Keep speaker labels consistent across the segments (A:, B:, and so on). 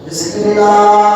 A: بسم اللہ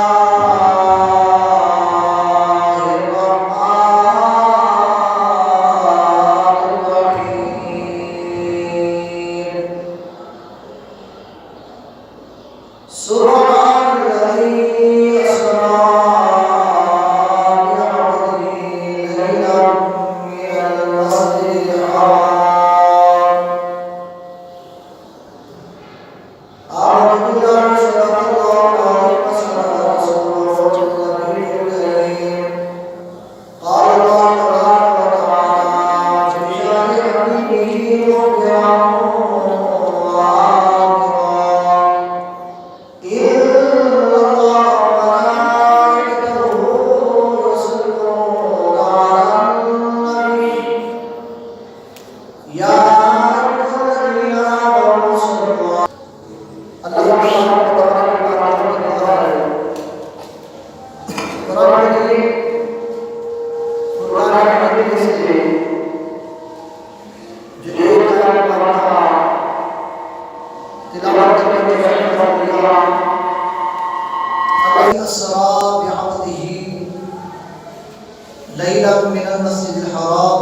A: ليلا من المسجد الحرام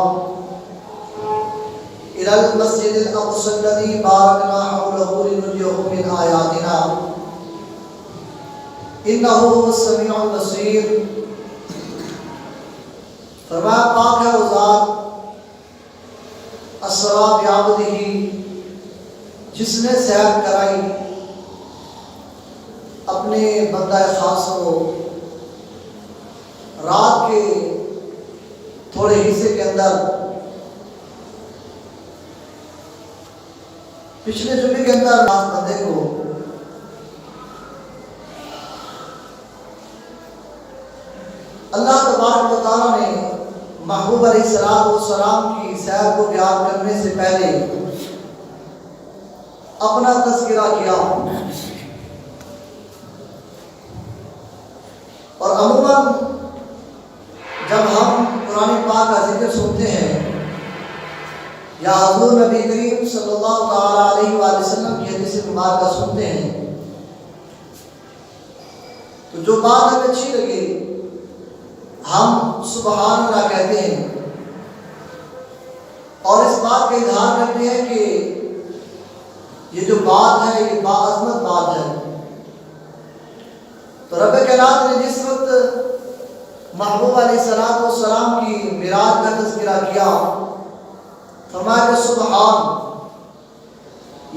A: إلى المسجد الأقصى الذي باركنا حوله لنريه من آياتنا إنه هو السميع البصير. فرمایا پاک ہے وہ ذات اسرا بعبدہ جس نے سیر کرائی اپنے بندہ خاص کو رات کے تھوڑے حصے کے اندر. پچھلے جمعے کے اندر رات بندے کو اللہ تبارک و تعالیٰ نے محبوب علیہ السلام کی سیر کو بیان کرنے سے پہلے اپنا تذکرہ کیا. اور عموماً جب ہم قرآن پاک کا ذکر سنتے ہیں یا حضور نبی کریم صلی اللہ تعالیٰ علیہ وآلہ وسلم کی حدیث مبارکہ سنتے ہیں تو جو بات ہمیں اچھی لگے ہم سبحان اللہ کہتے ہیں اور اس بات کا اظہار کرتے ہیں کہ یہ جو بات ہے یہ باعظمت بات ہے. تو رب کائنات نے جس وقت محبوب علیہ السلام کی معراج کا تذکرہ کیا فرمایا کہ سبحان،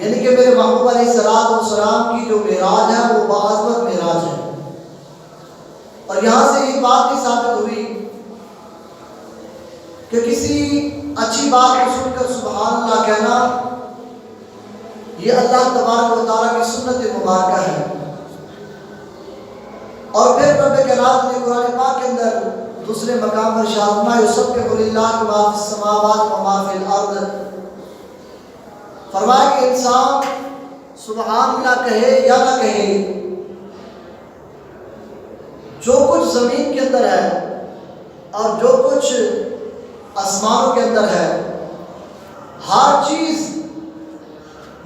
A: یعنی کہ میرے محبوب علیہ السلام کی جو معراج ہے وہ باعظمت معراج ہے. اور یہاں سے یہ بات بھی ثابت ہوئی کہ کسی اچھی بات کو سن کر سبحان اللہ کہنا یہ اللہ تبارک و تعالیٰ کی سنت مبارکہ ہے. اور پھر رب کائنات نے قرآن پاک کے اندر دوسرے مقام پر ارشاد فرمایا یسبح للہ ما فی السماوات و ما فی الارض. فرمایا کہ انسان سبحان اللہ کہے یا نہ کہے، جو کچھ زمین کے اندر ہے اور جو کچھ آسمانوں کے اندر ہے ہر چیز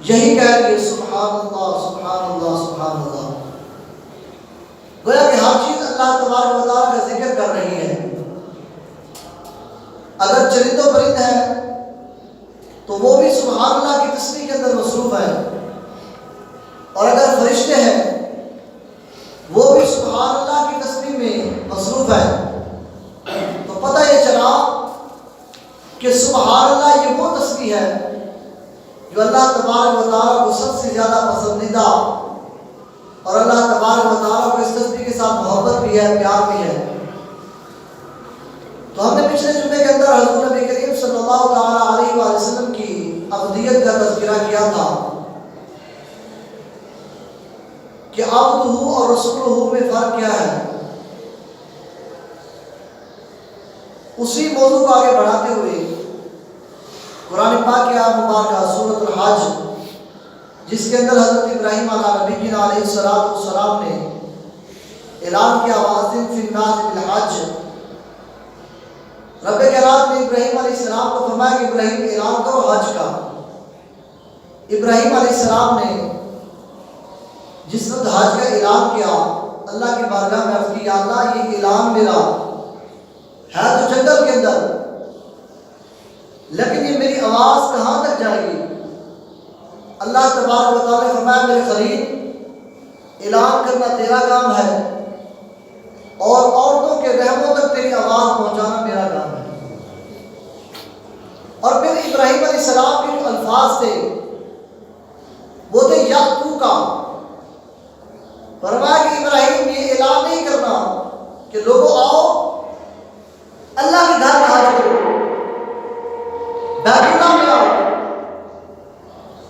A: یہی کہہ رہی ہے سبحان اللہ سبحان اللہ سبحان اللہ. گویا کہ ہر چیز اللہ تبارک و تعالیٰ کا ذکر کر رہی ہے. اگر چرند و پرند ہے تو وہ بھی سبحان اللہ کی تسبیح کے اندر مصروف ہے، اور اگر فرشتے ہیں وہ بھی سبحان اللہ کی تسبیح میں مصروف ہے. تو پتہ یہ چلا کہ سبحان اللہ یہ وہ تسبیح ہے جو اللہ تبارک و تعالیٰ کو سب سے زیادہ پسندیدہ، اور اللہ تبارک و تعالیٰ کو اس تسبیح کے ساتھ محبت بھی ہے، پیار بھی ہے. تو ہم نے پچھلے جمعے کے اندر حضور نبی کریم صلی اللہ تعالیٰ علیہ وآلہ وسلم کی عبدیت کا تذکرہ کیا تھا کہ عبدہ اور رسولہ میں فرق کیا ہے. اسی موضوع کو آگے بڑھاتے ہوئے قرآن پاک کی آیت مبارکہ سورۃ الحج جس کے اندر حضرت ابراہیم علیہ السلام نے اعلان کیا وَأَذِّن فِي النَّاسِ بِالْحَجِّ رب کائنات نے ابراہیم علیہ السلام کو فرمایا کہ ابراہیم اعلان کرو حج کا۔ ابراہیم علیہ السلام نے جس وقت حج کا اعلان کیا، اللہ کی بارگاہ میں عرض کی، یا اللہ یہ اعلان میرا ہے تو جنگل کے اندر، لیکن یہ میری آواز کہاں تک جائے گی؟ اللہ تبارک و تعالیٰ نے فرمایا میرے خلیل، اعلان کرنا تیرا کام ہے اور عورتوں کے رحموں تک تیری آواز پہنچانا میرا کام ہے۔ اور پھر ابراہیم علیہ السلام کے جو الفاظ تھے وہ تھے یاتو کا۔ فرمایا کہ ابراہیم یہ اعلان نہیں کرنا کہ لوگوں آؤ اللہ کے گھر میں حج کرو، بیت اللہ میں آؤ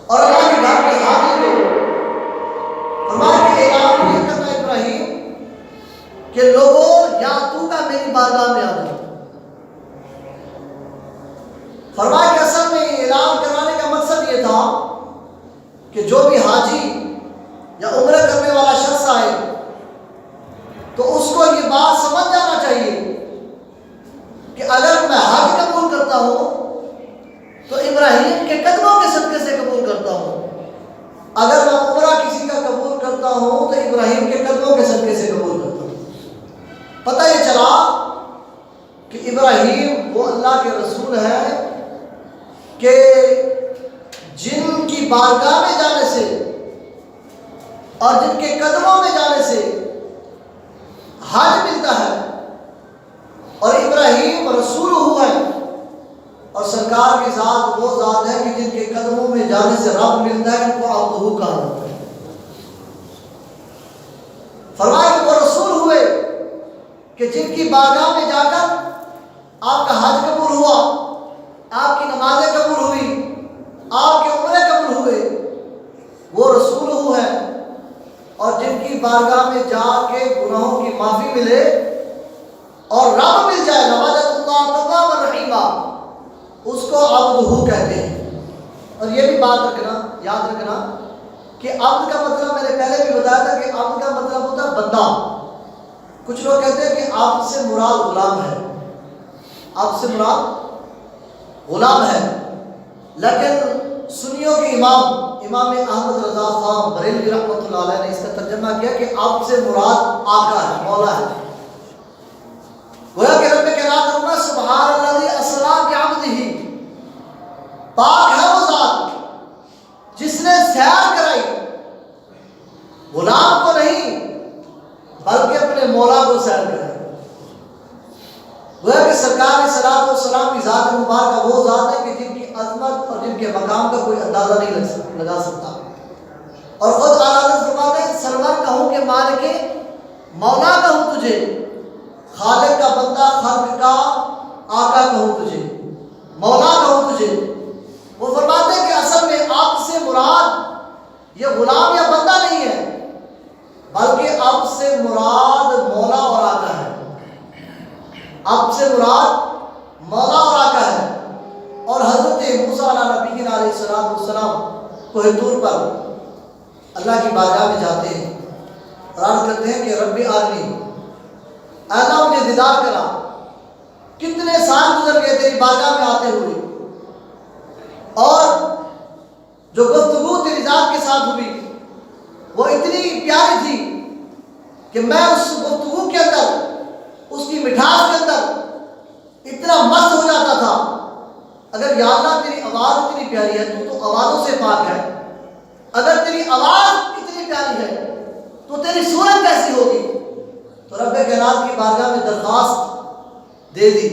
A: اور اللہ کے گھر میں حاضر ہو۔ فرمایا کہ اعلان یہ کرنا ابراہیم کہ لوگوں یا تو کا میری بارگاہ میں آ جاؤ۔ فرمایا کہ اصل میں اعلان کرانے کا مقصد یہ تھا کہ جو بھی حاجی یا عمرہ کرنے والا شخص آئے تو اس کو یہ بات سمجھ جانا چاہیے کہ اگر میں حج قبول کرتا ہوں تو ابراہیم کے قدموں کے صدقے سے قبول کرتا ہوں، اگر میں عمرہ کسی کا قبول کرتا ہوں تو ابراہیم کے قدموں کے صدقے سے قبول کرتا ہوں۔ پتہ یہ چلا کہ ابراہیم وہ اللہ کے رسول ہیں کہ جن کی بارگاہ میں جانے سے اور جن کے قدموں میں جانے سے حج ملتا ہے، اور ابراہیم رسول ہوا ہے، اور سرکار کی ذات وہ ذات ہے کہ جن کے قدموں میں جانے سے رب ملتا ہے، ان کو عبدہ کہا جاتا ہے۔ فرمایا کہ وہ رسول ہوئے کہ جن کی بارگاہ میں جا کر آپ کا حج قبول ہوا، آپ کی نمازیں قبول ہوئی، آپ کے عمرے قبول ہوئے، وہ رسول ہوئے ہیں، اور جن کی بارگاہ میں جا کے گناہوں کی معافی ملے اور رب مل جائے، نواجت اللہ توابا رحیمہ، اس کو عبدہ کہتے ہیں۔ اور یہ بھی بات رکھنا، یاد رکھنا کہ عبد کا مطلب میں نے پہلے بھی بتایا تھا کہ عبد کا مطلب ہوتا ہے بندہ۔ کچھ لوگ کہتے ہیں کہ عبد سے مراد غلام ہے، عبد سے مراد غلام ہے، لیکن سنیوں کے امام احمد رضا خان بریلوی رحمۃ اللہ علیہ نے اس کا ترجمہ کیا کہ عبد سے مراد آقا ہے، مولا ہے۔ گویا کہ رب کائنات فرماتا ہے سبحان الذی اسریٰ بعبدہ، پاک ہے وہ ذات جس نے سیر کرائی غلام کو نہیں بلکہ اپنے مولا کو سیر کرائی۔ گویا کہ سرکار صلوات و سلام کی ذات مبارکہ وہ ذات ہے کہ جن کی عظمت اور جن کے مقام کا کوئی اندازہ نہیں لگا سکتا، اور خود اعلیٰ حضرت فرماتے ہیں سرور کہوں کہ مالک مولا کہوں تجھے، خالق کا بندہ خلق کا آقا کہوں تجھے، مولا کہوں تجھے۔ وہ فرماتے ہیں کہ اصل میں آپ سے مراد یہ غلام یا بندہ نہیں ہے، بلکہ آپ سے مراد مولا اور آقا ہے، آپ سے مراد مولا اور آقا ہے۔ اور حضرت موسیٰ علیہ نبی علیہ السلام کوہ طور پر اللہ کی بارگاہ میں جاتے ہیں اور عرض کرتے ہیں کہ رب ارنی، اللہ مجھے دیدار کرا۔ کتنے سال گزر گئے تیری بارگاہ میں آتے ہوئے، اور جو گفتگو تیری ذات کے ساتھ ہوئی وہ اتنی پیاری تھی کہ میں اس گفتگو کے اندر، اس کی مٹھاس کے اندر اتنا مست ہو جاتا تھا۔ اگر یا اللہ تیری آواز اتنی پیاری ہے، تو آوازوں سے پاک ہے، اگر تیری آواز اتنی پیاری ہے تو تیری صورت کیسی ہوگی؟ تو رب کائنات کی بارگاہ میں درخواست دے دی،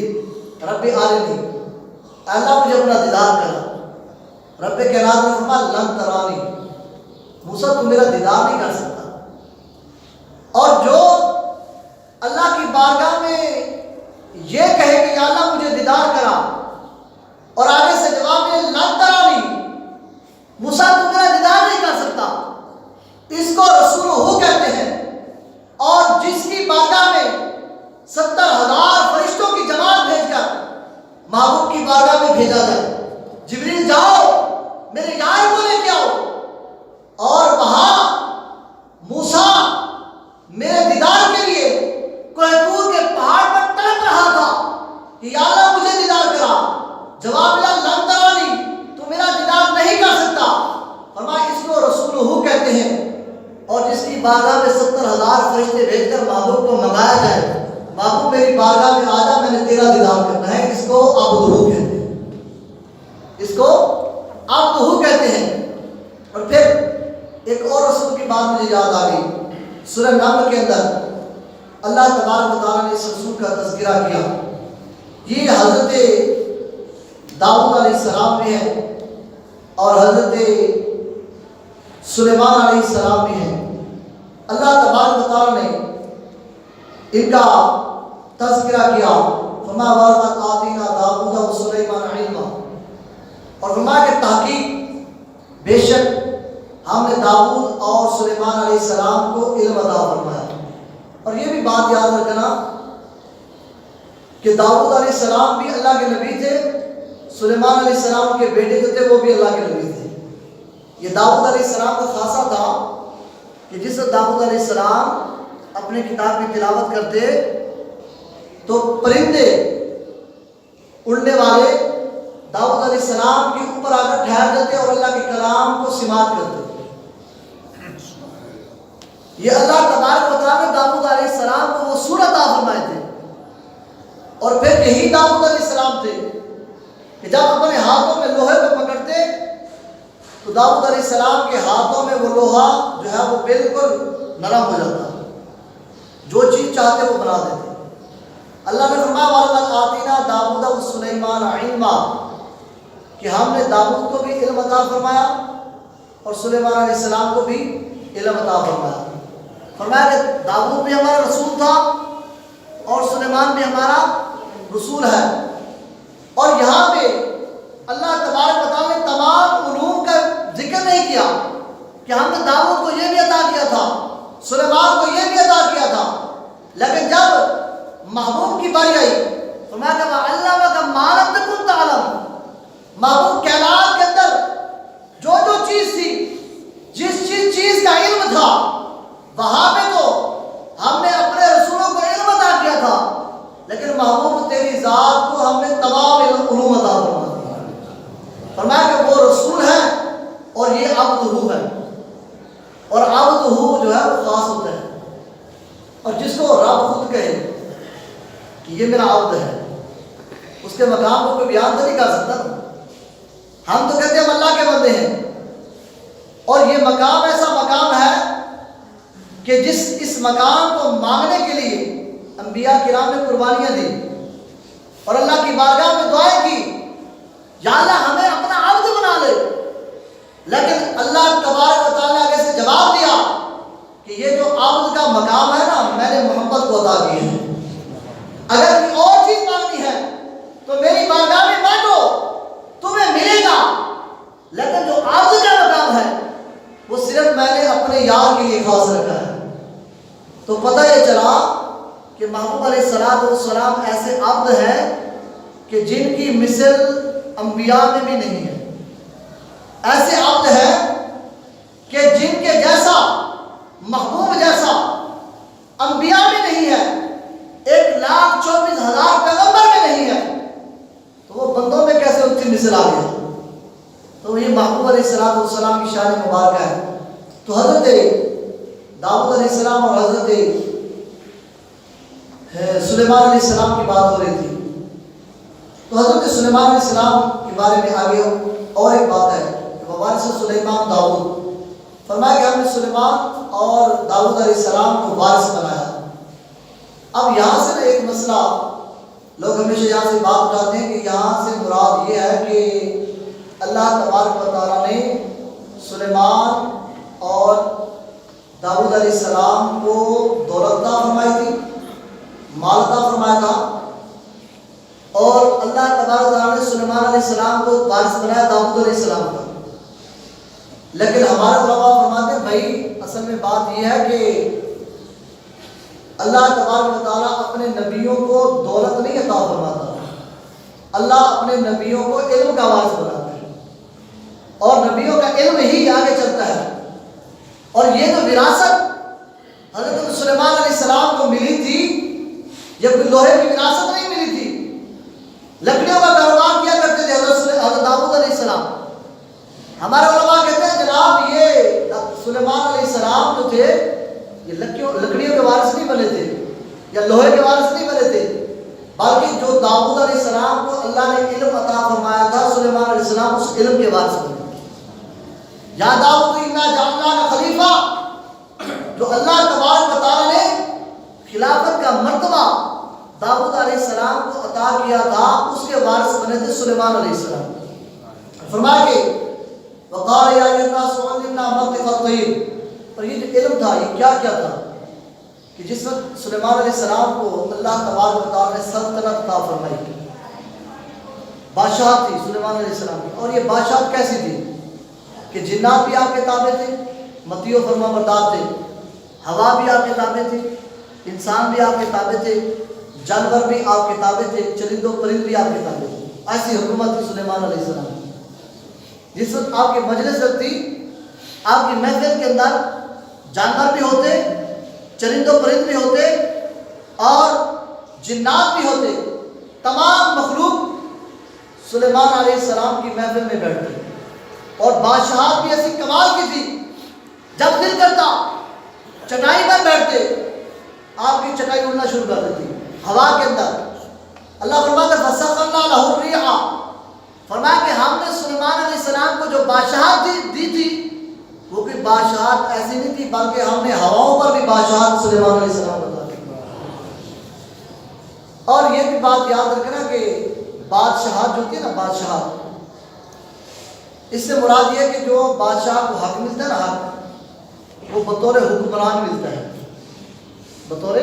A: رب ارنی، اللہ مجھے اپنا دیدار کرا۔ رب کائنات نے فرمایا لن ترانی، موسیٰ تو میرا دیدار نہیں کر سکتا۔ اور جو اللہ کی بارگاہ میں یہ کہے کہ یا اللہ مجھے دیدار کرا، اور آگے سے جواب میں لن ترانی، موسیٰ تو میرا دیدار نہیں کر سکتا، اس کو رسول ہو کہتے ہیں۔ اور جس کی بارگاہ میں 70,000 فرشتوں کی جماعت بھیج کر محبوب کی بارگاہ میں بھیجا جائے، جبریل جاؤ میرے یار کو لے کے آؤ، اور وہاں موسیٰ میرے دیدار کے لیے کوہ طور کے پہاڑ پر تڑپ رہا تھا کہ یا اللہ بارگاہ میں 70,000 فرشتے بھیج کر محبوب کو منگایا جائے، محبوب میری بارگاہ میں آ جا، میں نے تیرا دیدار کرنا ہے، اس کو عبدہ کہتے ہیں، اس کو عبدہ کہتے ہیں۔ اور پھر ایک اور رسول کی بات مجھے یاد آ گئی، سورہ نمل کے اندر اللہ تبارک و تعالیٰ نے اس رسول کا تذکرہ کیا، یہ حضرت داؤد علیہ السلام بھی ہے اور حضرت سلیمان علیہ السلام بھی ہیں۔ اللہ تبارک و تعالیٰ نے ان کا تذکرہ کیا، فما ورث آتینا داؤد و سلیمان علما، اور فرمایا کہ تحقیق بے شک ہم نے داؤد اور سلیمان علیہ السلام کو علم عطا فرمایا۔ اور یہ بھی بات یاد رکھنا کہ داؤد علیہ السلام بھی اللہ کے نبی تھے، سلیمان علیہ السلام کے بیٹے جو تھے وہ بھی اللہ کے نبی تھے۔ یہ داؤد علیہ السلام کا خاصہ تھا کہ جس وقت داؤد علیہ السلام اپنے کتاب کی تلاوت کرتے تو پرندے اڑنے والے داؤد علیہ السلام کے اوپر آ کر ٹھہر جاتے اور اللہ کے کلام کو سماعت کرتے۔ یہ اللہ تبارک و تعالیٰ نے داؤد علیہ السلام کو وہ سورت عطا فرمائے تھے۔ اور پھر یہی داؤد علیہ السلام تھے کہ جب اپنے ہاتھوں میں لوہے کو پکڑتے تو داؤد علیہ السلام کے ہاتھوں میں وہ لوہا جو ہے وہ بالکل نرم ہو جاتا، جو چیز چاہتے وہ بنا دیتے۔ اللہ نے فرمایا وَلَقَدْ آتَيْنَا دَاوُودَ وَسُلَيْمَانَ عِلْمًا، کہ ہم نے داؤد کو بھی علم عطا فرمایا اور سلیمان علیہ السلام کو بھی علم عطا فرمایا۔ فرمایا کہ داؤد بھی ہمارا رسول تھا اور سلیمان بھی ہمارا رسول ہے۔ اور یہاں پہ اللہ تبارک و تعالیٰ نے تمام علوم کا ذکر نہیں کیا کہ ہم نے داؤد کو یہ بھی عطا کیا تھا، سلیمان کو یہ بھی عطا کیا تھا، لیکن جب محبوب کی باری آئی فرمایا کہ وَعَلَّمَكَ مَا لَمْ تَكُنْ تَعْلَمُ، محبوب کائنات کے اندر جو چیز تھی، جس چیز کا علم تھا، وہاں پہ تو ہم نے اپنے رسولوں کو علم عطا کیا تھا، لیکن محبوب تیری ذات کو ہم نے تمام علوم عطا فرما دیا۔ فرمایا کہ وہ رسول ہے اور یہ عبدہ ہے، اور عبدہ جو ہے وہ خاص ہوتا ہے، اور جس کو رب خود کہے کہ یہ میرا عبد ہے، اس کے مقام کو کوئی بیان تو نہیں کر سکتا۔ ہم تو کہتے ہیں ہم اللہ کے بندے ہیں، اور یہ مقام ایسا مقام ہے کہ اس مقام کو مانگنے کے لیے انبیاء کرام نے قربانیاں دی اور اللہ کی بارگاہ میں دعائیں کی، یا اللہ ہمیں اپنا عبد بنا لے، لیکن اللہ تبارک و تعالیٰ نے اسے جواب دیا کہ یہ جو عبد کا مقام ہے نا، میں نے محمد کو عطا کی ہے، اگر کوئی اور چیز مانگنی ہے تو میری بارگاہ میں مانگو، تمہیں ملے گا، لیکن جو عبد کا مقام ہے وہ صرف میں نے اپنے یار کے لیے خاص رکھا ہے۔ تو پتہ یہ چلا کہ محبوب علیہ السلام ایسے عبد ہیں کہ جن کی مثل انبیاء میں بھی نہیں ہے، ایسے عبد ہیں کہ جن کے جیسا محبوب جیسا انبیاء میں نہیں ہے، 1,24,000 پیغمبر میں نہیں ہے، تو وہ بندوں میں کیسے ان کی مثل آ گیا؟ تو یہ محبوب علیہ السلام کی شان مبارکہ ہے۔ تو حضرت داؤد علیہ السلام اور حضرت سلیمان علیہ السلام کی بات ہو رہی تھی، تو حضرت سلیمان علیہ السلام کے بارے میں آگے اور ایک بات ہے کہ وارث سلیمان داؤد، فرمایا کہ ہم نے سلیمان اور داؤد علیہ السلام کو وارث بنایا۔ اب یہاں سے ایک مسئلہ لوگ ہمیشہ یہاں سے بات اٹھاتے ہیں کہ یہاں سے مراد یہ ہے کہ اللہ تبارک و تعالیٰ نے سلیمان اور داؤد علیہ السلام کو دولت عطا فرمائی تھی، مال عطا فرمایا تھا، اور اللہ تبارک و تعالیٰ نے سلیمان علیہ السلام کو وارث بنایا داؤد علیہ السلام کا۔ لیکن ہمارے علماء فرماتے ہیں بھائی اصل میں بات یہ ہے کہ اللہ تبارک و تعالیٰ اپنے نبیوں کو دولت نہیں عطا فرماتا، اللہ اپنے نبیوں کو علم کا وارث بناتا ہے، اور نبیوں کا علم ہی آگے چلتا ہے۔ اور یہ جو وراثت حضرت سلیمان علیہ السلام کو ملی تھی، یہ کوئی لوہے کی وراثت نہیں ملی تھی، لکڑیوں کا کاروبار کیا کرتے تھے حضرت داؤد علیہ السلام۔ ہمارے علماء کہتے ہیں جناب یہ سلیمان علیہ السلام جو تھے یہ لکڑیوں کے وارث نہیں بنے تھے یا لوہے کے وارث نہیں بنے تھے، بلکہ جو داؤد علیہ السلام کو اللہ نے علم عطا فرمایا تھا، سلیمان علیہ السلام اس علم کے وارث بنے۔ یا داؤد انا جعلناک خلیفہ، جو اللہ تبارک و تعالیٰ نے خلافت کا مرتبہ داؤد علیہ السلام کو عطا کیا تھا، اس کے وارث بنے تھے سلیمان علیہ السلام۔ فرمایا کہ وقال یا ایھا الناس علمنا منطق الطیر، اور یہ جو علم تھا یہ کیا کیا تھا کہ جس وقت سلیمان علیہ السلام کو اللہ تبارک و تعالیٰ نے سلطنت عطا فرمائی، بادشاہت تھی سلیمان علیہ السلام کی، اور یہ بادشاہت کیسی تھی کہ جنات بھی آپ کے تابع تھے، مطیع و فرما بردار تھے، ہوا بھی آپ کے تابع تھے، انسان بھی آپ کے تابع تھے، جانور بھی آپ کے تابع تھے، چرند و پرند بھی آپ کے تابع تھے۔ ایسی حکومت تھی سلیمان علیہ السلام کی۔ جس وقت آپ کی مجلس لگتی، آپ کی محفل کے اندر جانور بھی ہوتے، چرند و پرند بھی ہوتے اور جنات بھی ہوتے، تمام مخلوق سلیمان علیہ السلام کی محفل میں بیٹھتے، اور بادشاہت بھی ایسی کمال کی تھی، جب دل کرتا چٹائی پر بیٹھتے، آپ کی چٹائی اڑنا شروع کر دیتی ہوا کے اندر۔ اللہ فرماتا ہے فَسَخَّرْنَا لَهُ الرِّيحَ، فرمایا کہ ہم نے سلیمان علیہ السلام کو جو بادشاہت دی تھی، وہ کوئی بادشاہت ایسی نہیں تھی، بلکہ ہم نے ہواؤں پر بھی بادشاہت سلیمان علیہ السلام بتا دی۔ اور یہ بھی بات یاد رکھنا کہ بادشاہت جو ہوتی ہے نا، بادشاہت، اس سے مراد یہ ہے کہ جو بادشاہ کو حق ملتا ہے نا، حق وہ بطور حکمران ملتا ہے، بطور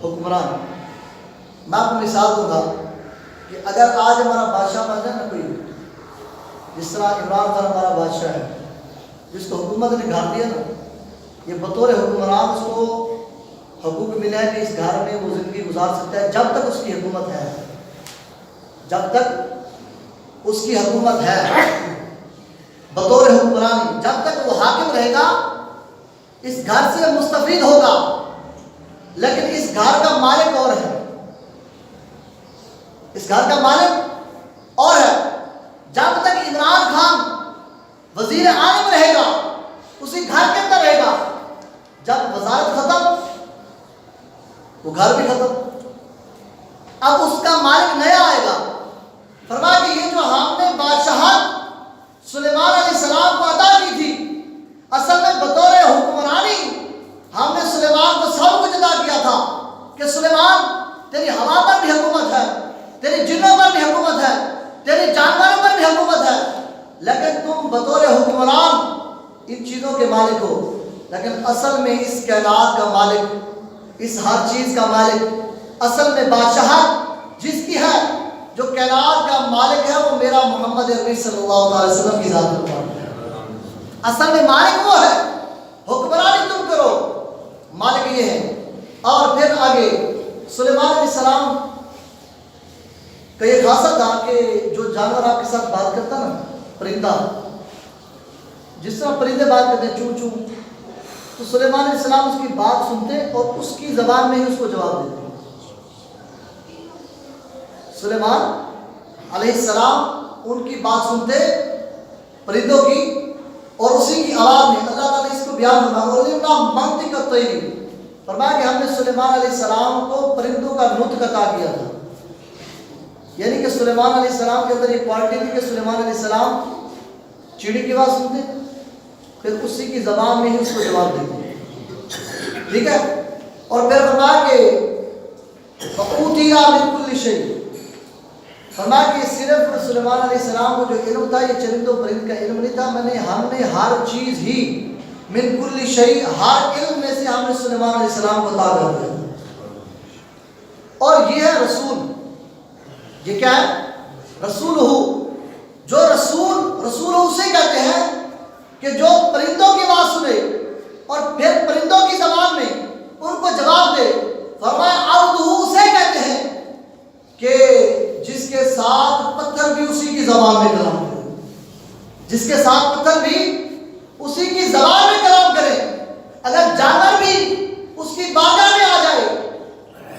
A: حکمران۔ میں آپ کو مثال دوں گا کہ اگر آج ہمارا بادشاہ بن جائے نا کوئی، جس طرح عمران خان ہمارا بادشاہ ہے، جس کو حکومت نے گھر دیا نا، یہ بطور حکمران اس کو حقوق ملا ہے کہ اس گھر میں وہ زندگی گزار سکتا ہے جب تک اس کی حکومت ہے، جب تک اس کی حکومت ہے، بطور حکمرانی جب تک وہ حاکم رہے گا اس گھر سے مستفید ہوگا، لیکن اس گھر کا مالک اور ہے، اس گھر کا مالک اور ہے۔ جب تک عمران خان وزیر اعظم رہے گا اسی گھر کے اندر رہے گا، جب وزارت ختم وہ گھر بھی ختم، اب اس کا مالک نیا آئے گا۔ فرمایا کہ یہ جو ہم نے بادشاہت سلیمان علیہ السلام کو عطا کی تھی، اصل میں بطور حکمرانی ہم نے سلیمان کو سب کچھ عطا کیا تھا کہ سلیمان تیری ہوا پر بھی حکومت ہے، تیری جنوں پر بھی حکومت ہے، تیری جانوروں پر بھی حکومت ہے، لیکن تم بطور حکمران ان چیزوں کے مالک ہو، لیکن اصل میں اس کائنات کا مالک، اس ہر چیز کا مالک، اصل میں بادشاہت جس کی ہے، جو کائنات کا مالک ہے، وہ میرا محمد عربی صلی اللہ علیہ وسلم کی ذات ہے۔ اصل میں مالک وہ ہے، حکمرانی تم کرو، مالک یہ ہے۔ اور پھر آگے سلیمان علیہ السلام کا یہ خاصہ تھا کہ جو جانور آپ کے ساتھ بات کرتا نا، پرندہ، جس طرح پرندے بات کرتے ہیں چوں چوں، تو سلیمان علیہ السلام اس کی بات سنتے اور اس کی زبان میں ہی اس کو جواب دیتے۔ سلیمان علیہ السلام ان کی بات سنتے پرندوں کی، اور اسی کی آواز میں اللہ تعالیٰ اس کو بیان فرمایا منطق الطیر، فرمایا کہ ہم نے سلیمان علیہ السلام کو پرندوں کا نطق عطا کیا تھا۔ یعنی کہ سلیمان علیہ السلام کے اندر یہ کوالٹی تھی کہ سلیمان علیہ السلام چڑی کی بات سنتے، پھر اسی کی زبان میں ہی اس کو جواب دیتے، ٹھیک ہے۔ اور پھر فرمایا کہ فَأُوتِيَا مِن كُلِّ شَيْءٍ، فرمایا کہ صرف سلیمان علیہ السلام کو جو علم تھا یہ چرند و پرند کا علم نہیں تھا، ہم نے ہر چیز ہی من کل شیء، ہر علم میں سے ہم نے سلیمان علیہ السلام کو عطا کر دیا۔ اور یہ ہے رسول، یہ کیا ہے؟ رسول ہو، جو رسول اسے کہتے ہیں کہ جو پرندوں کی بات سنے اور پھر پرندوں کی زبان میں ان کو جواب دے۔ فرمایا عبد اسے کہتے ہیں کہ جس کے ساتھ پتھر بھی اسی کی زبان میں کلام کرے، جس کے ساتھ پتھر بھی اسی کی زبان میں کلام کرے، اگر جانور بھی اس کی بارگاہ میں آ جائے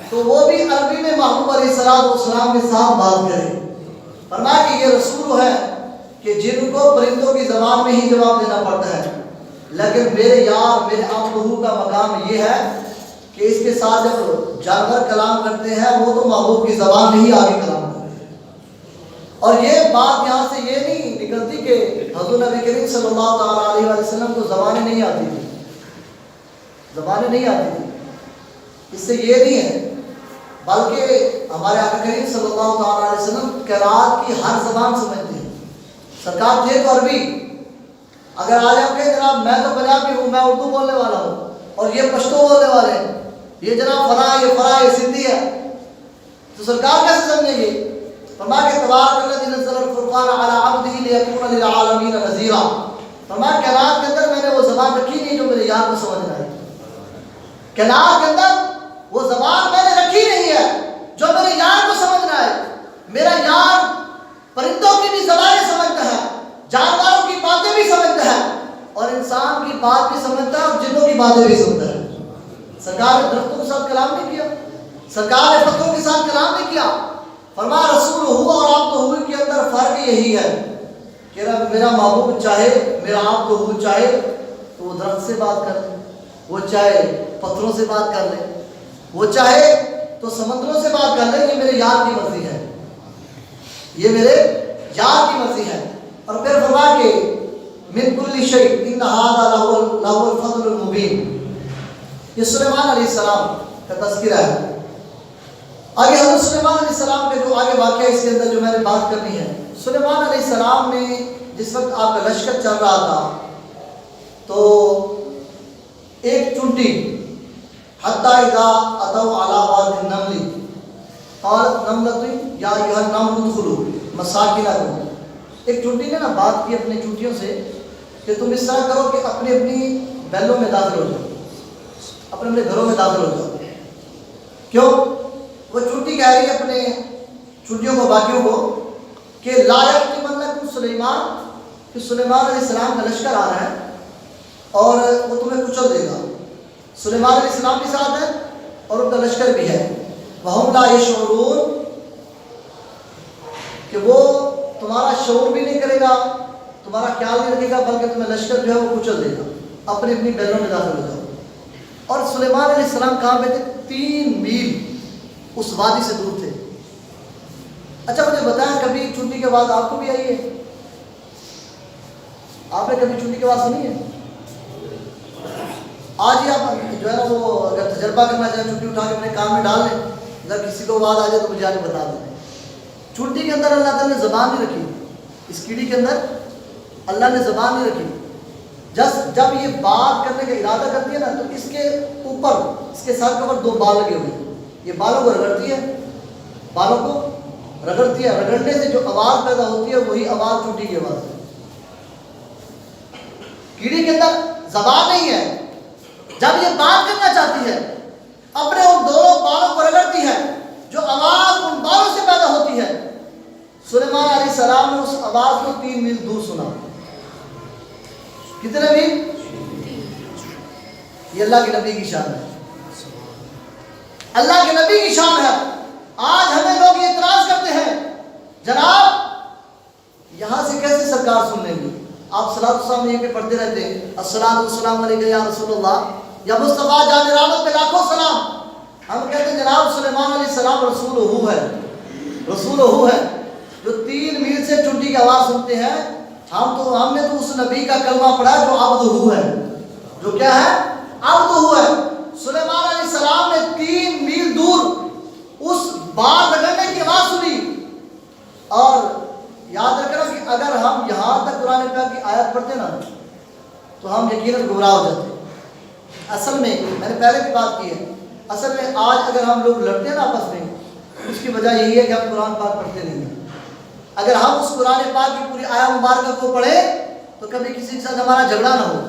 A: تو وہ بھی عربی میں محبوب علیہ السلام کے ساتھ بات کرے۔ فرمایا کہ یہ رسول ہے کہ جن کو پرندوں کی زبان میں ہی جواب دینا پڑتا ہے، لیکن میرے یار میرے آمدہو کا مقام یہ ہے کہ اس کے ساتھ جب جانور کلام کرتے ہیں وہ تو محبوب کی زبان میں ہی آگے کلام کرتے ہیں. اور یہ بات یہاں سے یہ نہیں نکلتی کہ حضور نبی کریم صلی اللہ تعالیٰ علیہ وسلم کو زبانیں نہیں آتی تھی، زبانیں نہیں آتی تھی. اس سے یہ نہیں ہے، بلکہ ہمارے آقا کریم صلی اللہ تعالیٰ علیہ وسلم قرات کی ہر زبان سمجھتے ہیں. سرکار تھے تو عربی، اگر آج آپ کہیں جناب میں تو پنجابی ہوں، میں اردو بولنے والا ہوں اور یہ پشتو بولنے والے ہیں، یہ جناب فلاں یہ سندھی ہے، تو سرکار کیسے سمجھیں گے؟ فرمایا کہ تبارک الذی نزل الفرقان علی عبدہ لیکون للعالمین نذیرا. فرمایا کائنات کے اندر میں نے وہ زبان رکھی نہیں جو میرے یار کو سمجھ نہ آئے. کائنات کے اندر وہ زبان میں نے رکھی نہیں ہے جو میرے یار کو سمجھ نہ آئے. میرا یار پرندوں کی بھی زبانیں سمجھتا ہے، جانوروں کی باتیں بھی سمجھتا ہے اور انسان کی بات بھی سمجھتا ہے اور جنوں کی باتیں بھی سنتا ہے. سرکار نے درختوں کے ساتھ کلام نہیں کیا، سرکار نے پتھروں کے ساتھ کلام نہیں کیا. فرمایا رسول ہوا اور آپ تو ہوئے کے اندر فرق یہی ہے کہ میرا محبوب چاہے میرا آپ تو ہو چاہے تو وہ درخت سے بات کر لے، وہ چاہے پتھروں سے بات کر لے، وہ چاہے تو سمندروں سے بات کر لے. یہ میرے یار کی مرضی ہے، یہ میرے یار کی مرضی ہے. اور پھر فرمایا کہ من کل شیء ان ھذا لہو الفضل المبین. یہ سلیمان علیہ السلام کا تذکرہ ہے. آگے حضرت سلیمان علیہ السلام کے جو آگے واقعہ اس کے اندر جو میں نے بات کرنی ہے. سلیمان علیہ السلام نے جس وقت آپ کا لشکر چل رہا تھا تو ایک چونٹی حتی اذا اتوا علی واد النمل قالت نملۃ یا ایھا النمل ادخلوا مساکنکم. ایک چونٹی نے نا بات کی اپنے چونٹیوں سے کہ تم اس طرح کرو کہ اپنی اپنی بیلوں میں داخل ہو جاؤ، اپنے اپنے گھروں میں داخل ہو جاؤ. کیوں؟ وہ چونٹی کہہ رہی ہے اپنے چونٹیوں کو باقیوں کو کہ لا یحطمنکم سلیمان، کہ سلیمان علیہ السلام کا لشکر آ رہا ہے اور وہ تمہیں کچل دے گا. سلیمان علیہ السلام بھی ساتھ ہے اور ان کا لشکر بھی ہے. وہم لا یشعرون، کہ وہ تمہارا شعور بھی نہیں کرے گا، تمہارا خیال نہیں رکھے گا، بلکہ تمہیں لشکر جو ہے وہ کچل دے گا. اپنی اپنی بیلوں میں داخل ہو جاؤ. اور سلیمان علیہ السلام کہاں پہ تھے؟ 3 میل اس وادی سے دور تھے. اچھا مجھے بتائیں کبھی چونٹی کی آواز آپ کو بھی آئی ہے؟ آپ نے کبھی چونٹی کی آواز سنی ہے؟ آج ہی آپ جو ہے نا وہ اگر تجربہ کرنا چاہیں چونٹی اٹھا کے اپنے کام میں ڈال لیں، اگر کسی کو آواز آ جائے تو مجھے آگے بتا دیں. چونٹی کے اندر اللہ تعالیٰ نے زبان نہیں رکھی، اس کیڑی کے اندر اللہ نے زبان نہیں رکھی. جب یہ بات کرنے کا ارادہ کرتی ہے نا تو اس کے اوپر اس کے سر کے اوپر 2 بال لگے ہوئے ہیں. یہ بالوں کو رگڑتی ہے، بالوں کو رگڑتی ہے. رگڑنے سے جو آواز پیدا ہوتی ہے وہی آواز چونٹی کی آواز ہے. کیڑی کے اندر زبان نہیں ہے. جب یہ بات کرنا چاہتی ہے اپنے ان دونوں بالوں کو رگڑتی ہے، جو آواز ان بالوں سے پیدا ہوتی ہے. سلیمان علیہ السلام نے اس آواز کو 3 میل دور سنا. کتنے میل؟ یہ اللہ کے نبی کی شان ہے، اللہ کے نبی کی شان ہے. آج ہمیں لوگ یہ اعتراض کرتے ہیں جناب یہاں سے کیسے سرکار سن لیں گے؟ آپ صلاۃ والسلام یہیں پہ پڑھتے رہتے ہیں الصلاۃ والسلام علیک یا رسول اللہ یا مصطفیٰ جان رحمت پہ لاکھوں سلام. ہم کہتے ہیں جناب سلیمان علیہ السلام رسول ہو ہے، رسول ہو ہے جو 3 میل سے چونٹی کی آواز سنتے ہیں. ہم نے تو اس نبی کا کلمہ پڑھا جو عبد ہو ہے، جو کیا ہے؟ عبد ہو ہے. سلیمان علیہ السلام نے 3 میل دور اس بال رگڑنے کی آواز سنی. اور یاد رکھنا کہ اگر ہم یہاں تک قرآن پاک کی آیت پڑھتے نا تو ہم یقیناً گمراہ ہو جاتے. اصل میں نے پہلے بھی بات کی ہے، اصل میں آج اگر ہم لوگ لڑتے ہیں نا آپس میں اس کی وجہ یہی ہے کہ ہم قرآن پاک پڑھتے نہیں ہیں. اگر ہم اس قرآن پاک کی پوری آیت مبارکہ کو پڑھیں تو کبھی کسی کے ساتھ ہمارا جھگڑا نہ ہو.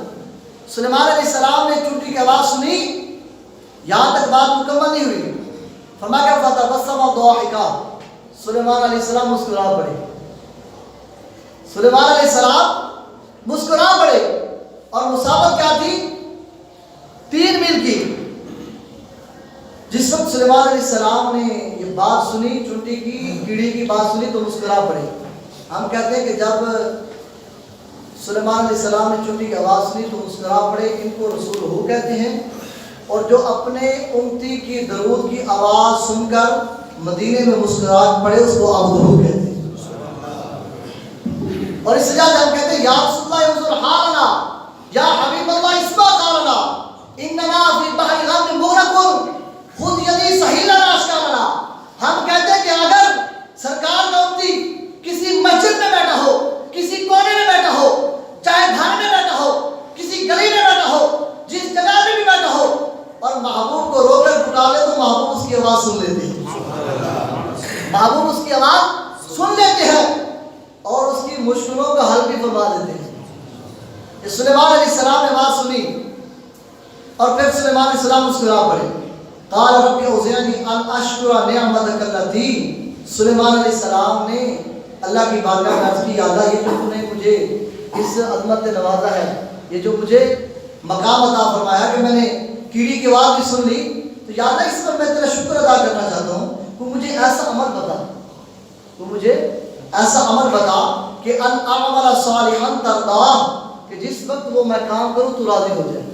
A: سلیمان علیہ السلام نے چونٹی کی آواز سنی، یہاں تک بات مکمل نہیں ہوئی. فرمایا کہ فتبسم ضاحکا، سلیمان علیہ السلام مسکرا پڑے. سلیمان علیہ السلام مسکرا پڑے اور مسافت کیا تھی؟ 3 میل کی. جس وقت سلیمان علیہ السلام نے یہ بات سنی، چونٹی کی کیڑی کی بات سنی تو مسکرا پڑے. ہم کہتے ہیں کہ جب سلیمان علیہ السلام نے چونٹی کی آواز سنی تو مسکرا پڑے. ان کو رسول ہو کہتے ہیں. اور جو اپنے امتی کی درود کی آواز سن کر مدینے میں مسکراہٹ پڑے اس کو عبد ہو کہتے ہیں. اور اس وجہ سے ہم کہتے ہیں یا رسول اللہ انظر حالنا یا حبیب اللہ اسمع قالنا اننا فی بحر غم مغرق خذ یدی سہیلنا اشکالنا. ہم کہتے ہیں کہ اگر سرکار کا امتی کسی مسجد میں بیٹھا ہو, کسی کونے میں بیٹھا ہو, چاہے گھر میں بیٹھا ہو, کسی گلی میں بیٹھا ہو, جس جگہ میں بھی بیٹھا ہو, اور محبوب کو رو کر پکار لے تو محبوب اس کی آواز سن لیتے ہیں. محبوب اس کی آواز سن لیتے ہیں اور اس کی مشکلوں کا حل بھی فرما دیتے ہیں. سلیمان علیہ السلام نے بات سنی اور پھر سلیمان علیہ السلام مسکرا پڑے. قال رب اوزعنی ان اشکر نعمتک التی. سلیمان علیہ السلام نے اللہ کی بارگاہ میں عرض کی یا اللہ یہ جو تو نے مجھے اس عظمت نے نوازا ہے, یہ جو مجھے مقام عطا فرمایا کہ میں نے کیڑی کی آواز بھی سن لی, تو یا اللہ اس پر میں تیرا شکر ادا کرنا چاہتا ہوں. تو مجھے ایسا عمل بتا, تو مجھے ایسا عمل بتا کہ ان اعمل صالحا ترضاہ, کہ جس وقت وہ میں کام کروں تو راضی ہو جائے.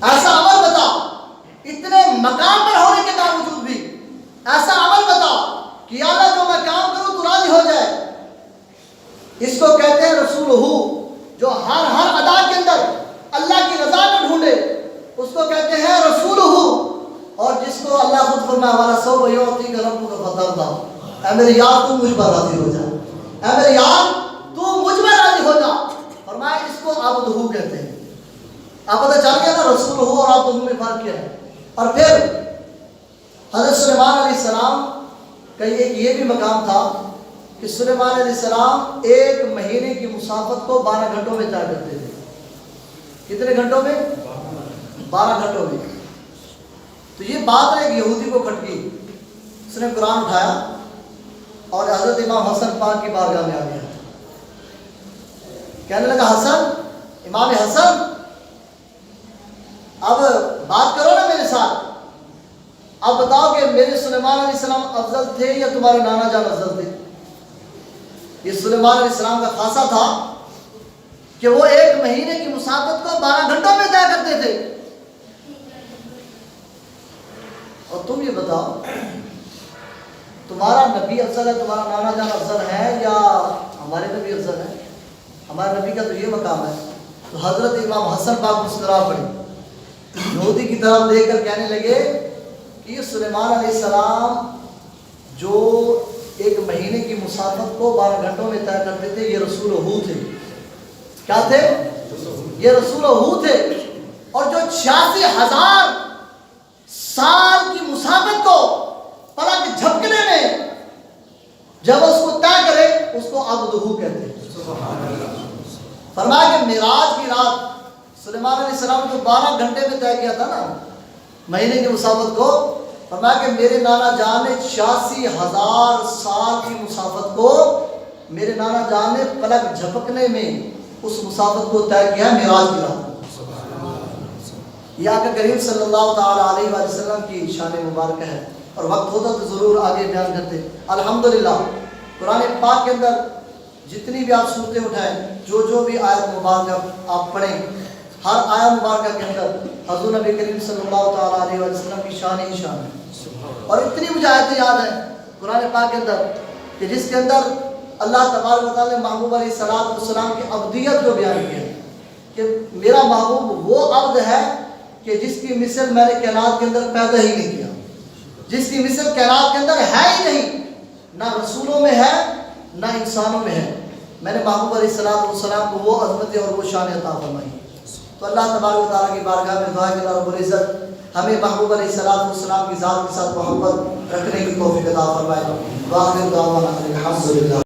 A: ایسا عمل بتا, اتنے مقام پر ہونے کے باوجود بھی ایسا عمل بتا کہ یا اللہ جو میں کام کروں تو راضی ہو جائے. اس کو کہتے ہیں رسول ہو, جو ہر ادا کے اندر اللہ کی رضا کو ڈھونڈے اس کو کہتے ہیں رسول ہو. اور جس کو اللہ خود فرمایا والا سو یعطیک ربک فترضی, اے میرے یار تو مجھ پر راضی ہو جا, اے میرے یار تو مجھ پر راضی ہو جا. فرمایا اس کو عبد ہو کہتے ہیں. آپ پتہ چل گیا نا رسول ہو اور عبد ہو میں فرق کیا ہے. اور پھر حضرت سلیمان علیہ السلام کا ایک یہ بھی مقام تھا کہ سلیمان علیہ السلام ایک مہینے کی مسافت کو 12 گھنٹوں میں طے کرتے تھے. کتنے گھنٹوں میں؟ 12 گھنٹوں میں. تو یہ بات ایک یہودی کو کھٹ گئی. اس نے قرآن اٹھایا اور حضرت امام حسن پاک کی بارگاہ میں آ گیا. کہنے لگا حسن, امام حسن اب بات کرو نا میرے ساتھ. اب بتاؤ کہ میرے سلیمان علیہ السلام افضل تھے یا تمہارے نانا جان افضل تھے؟ یہ سلیمان علیہ السلام کا خاصہ تھا کہ وہ ایک مہینے کی مسافت کو 12 گھنٹوں میں طے کرتے تھے. اور تم یہ بتاؤ تمہارا نبی افضل ہے, تمہارا نانا جان افضل ہے یا ہمارے نبی افضل ہے؟ ہمارے نبی کا تو یہ مقام ہے. تو حضرت امام حسن پاک مسکرا پڑے, یہودی کی طرف دیکھ کر کہنے لگے کہ یہ سلیمان علیہ السلام جو ایک مہینے کی مسافت کو 12 گھنٹوں میں طے کرتے تھے, یہ رسول ہو تھے. کیا تھے؟ یہ رسول ہو تھے. اور جو 86,000 سال کی مسافت کو پلک جھپکنے میں جب اس کو طے کرے اس کو عبد ہو کہتے ہیں. فرمایا کہ معراج کی رات سلیمان علیہ السلام کو 12 گھنٹے میں طے کیا تھا نا مہینے کی مسافت کو. فرمایا کہ میرے نانا جان نے 86,000 سال کی مسافت کو میرے نانا جان نے پلک جھپکنے میں اس مسافت کو طے کیا ہے معراج کی رات. یہ آقا کریم صلی اللہ تعالی علیہ وآلہ وسلم کی شان مبارکہ ہے. اور وقت ہوتا تو ضرور آگے بیان کرتے. الحمدللہ قرآن پاک کے اندر جتنی بھی آپ صورتیں اٹھائیں, جو بھی آیت مبارکہ آپ پڑھیں, ہر آیت مبارکہ کے اندر حضور نبی کریم صلی اللہ تعالی علیہ وآلہ وسلم کی شان ہی شان ہے. اور اتنی مجھے آیتیں یاد ہیں قرآن پاک کے اندر کہ جس کے اندر اللہ تبارک و تعالی نے محبوب علیہ السلام کی عبدیت کو بیان کیا کہ میرا محبوب وہ عبد ہے کہ جس کی مثل میں نے کائنات کے اندر پیدا ہی نہیں کیا, جس کی مثل کائنات کے اندر ہے ہی نہیں, نہ رسولوں میں ہے نہ انسانوں میں ہے. میں نے محبوب علیہ السلام کو وہ عظمت اور وہ شان عطا فرمائی. تو اللہ تبارک و تعالیٰ کی بارگاہ میں دعا کہ اللہ رب العزت ہمیں محبوب علیہ السلام کی ذات کے ساتھ محبت رکھنے کی توفیق عطا فرمائے. واخر دعوانا الحمدللہ.